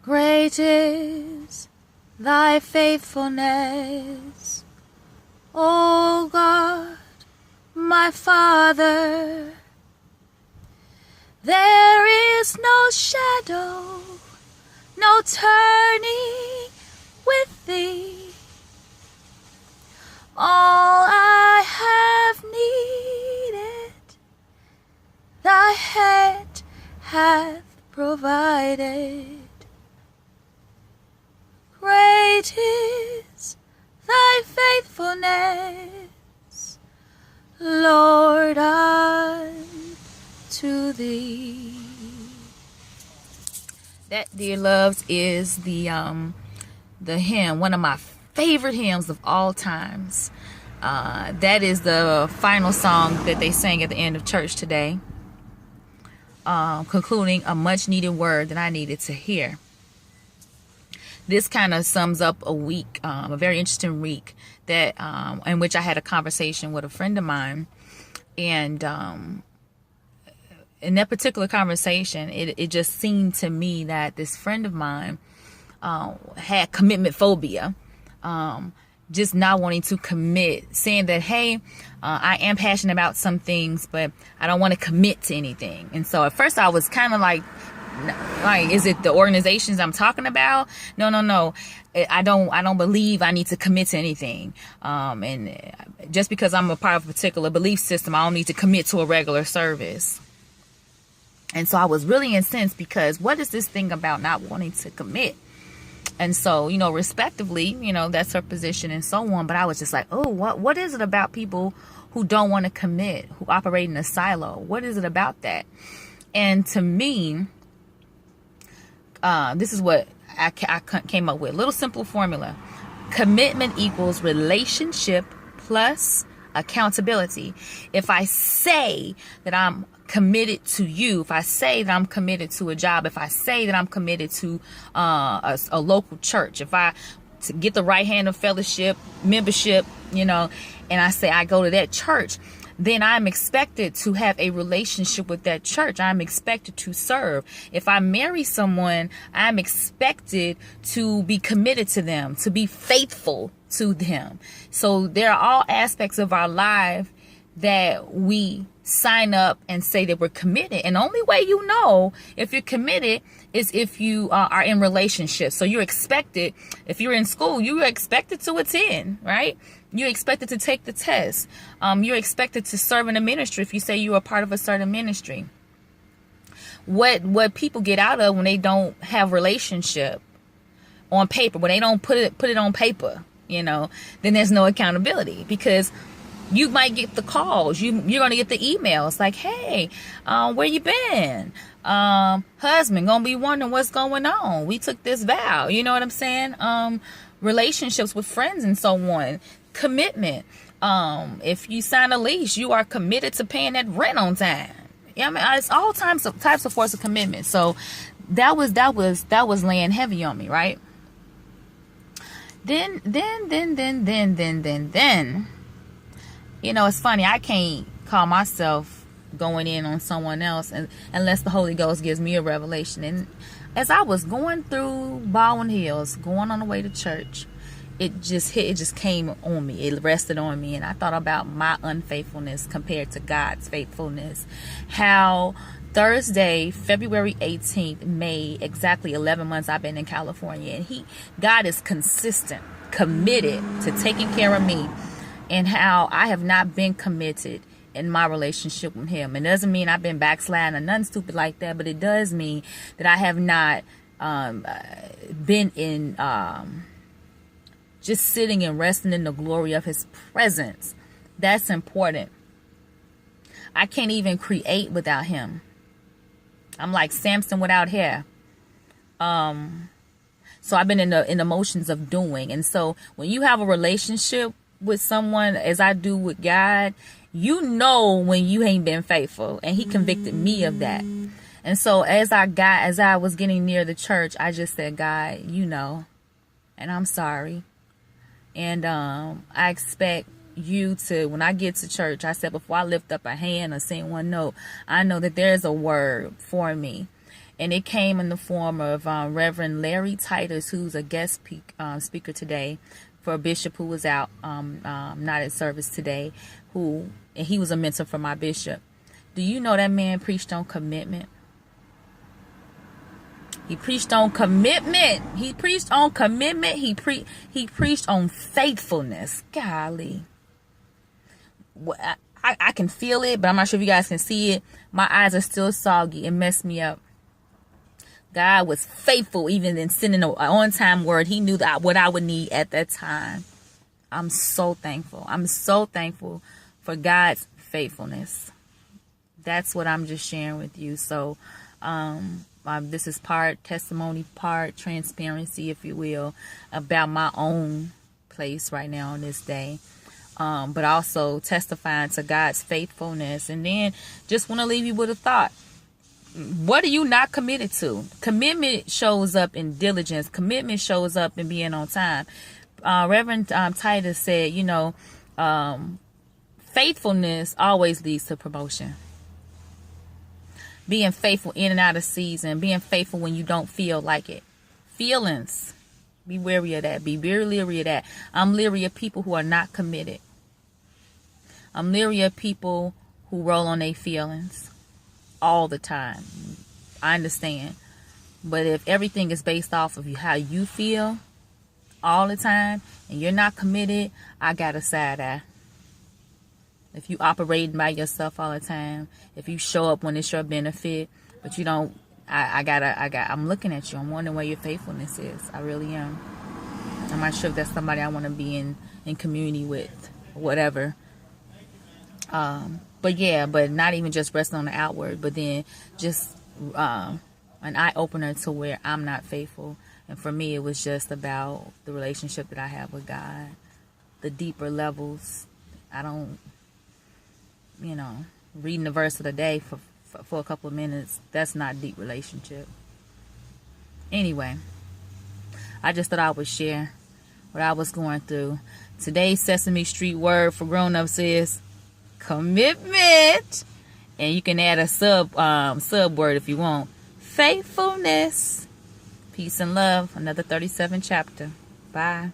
Great is thy faithfulness, O God, my Father. There is no shadow, no turning with thee. All I have needed, thy hand hath provided. Great is thy faithfulness, Lord, unto thee. That, dear loves, is the hymn, one of my favorite hymns of all times. That is the final song that they sang at the end of church today, concluding a much needed word that I needed to hear. This kind of sums up a week, a very interesting week that in which I had a conversation with a friend of mine, and in that particular conversation, it just seemed to me that this friend of mine had commitment phobia, just not wanting to commit, saying that, hey, I am passionate about some things, but I don't want to commit to anything. And so at first I was kind of like, is it the organizations I'm talking about? No. I don't believe I need to commit to anything. And just because I'm a part of a particular belief system, I don't need to commit to a regular service. And so I was really incensed, because what is this thing about not wanting to commit? And so, respectively, that's her position and so on. But I was just like, oh, what is it about people who don't want to commit, who operate in a silo? What is it about that? And to me, this is what I came up with. Little simple formula. Commitment equals relationship plus accountability. If I say that I'm committed to you, if I say that I'm committed to a job, if I say that I'm committed to a local church, if I to get the right hand of fellowship, membership, and I say I go to that church, then I'm expected to have a relationship with that church. I'm expected to serve. If I marry someone, I'm expected to be committed to them, to be faithful to them. So there are all aspects of our life that we sign up and say that we're committed. And the only way you know if you're committed is if you are in relationships. So you're expected, if you're in school, you're expected to attend, right? You're expected to take the test. You're expected to serve in a ministry if you say you're a part of a certain ministry. What people get out of when they don't have relationship on paper, when they don't put it on paper, then there's no accountability, because you might get the calls. You're going to get the emails like, hey, where you been? Husband going to be wondering what's going on. We took this vow. You know what I'm saying? Relationships with friends and so on. Commitment. If you sign a lease, you are committed to paying that rent on time. Yeah, I mean, it's all types of force of commitment. So that was laying heavy on me, right? Then. It's funny. I can't call myself going in on someone else unless the Holy Ghost gives me a revelation. And as I was going through Baldwin Hills, going on the way to church, it just came on me. It rested on me. And I thought about my unfaithfulness compared to God's faithfulness. How Thursday, February 18th, made exactly 11 months I've been in California. And God is consistent, committed to taking care of me. And how I have not been committed in my relationship with him. It doesn't mean I've been backsliding or nothing stupid like that, but it does mean that I have not been in just sitting and resting in the glory of his presence. That's important. I can't even create without him. I'm like Samson without hair. So I've been in the motions of doing. And so when you have a relationship with someone, as I do with God, when you ain't been faithful, and he convicted me of that. And so as I was getting near the church, I just said, God, and I'm sorry. And I expect you to, when I get to church, I said, before I lift up a hand or sing one note, I know that there's a word for me. And it came in the form of Reverend Larry Titus, who's a guest speaker today for a bishop who was out, not at service today, and he was a mentor for my bishop. Do you know that man preached on commitment? He preached on commitment. He preached on commitment. He preached on faithfulness. Golly. I can feel it, but I'm not sure if you guys can see it. My eyes are still soggy. It messed me up. God was faithful even in sending an on-time word. He knew that what I would need at that time. I'm so thankful. I'm so thankful for God's faithfulness. That's what I'm just sharing with you. So, this is part testimony, part transparency, if you will, about my own place right now on this day. But also testifying to God's faithfulness. And then just want to leave you with a thought. What are you not committed to? Commitment shows up in diligence. Commitment shows up in being on time. Reverend Titus said, faithfulness always leads to promotion. Being faithful in and out of season. Being faithful when you don't feel like it. Feelings. Be wary of that. Be very leery of that. I'm leery of people who are not committed. I'm leery of people who roll on their feelings all the time. I understand. But if everything is based off of how you feel all the time and you're not committed, I got a side eye. If you operating by yourself all the time, if you show up when it's your benefit, but you don't, I'm looking at you. I'm wondering where your faithfulness is. I really am. I'm not sure if that's somebody I want to be in community with, whatever. But not even just resting on the outward, but then just an eye opener to where I'm not faithful. And for me, it was just about the relationship that I have with God, the deeper levels. I don't, reading the verse of the day for a couple of minutes, that's not deep relationship. Anyway, I just thought I would share what I was going through. Today's Sesame Street word for grown-ups is commitment. And you can add a sub word if you want. Faithfulness. Peace and love. Another 37 chapter. Bye.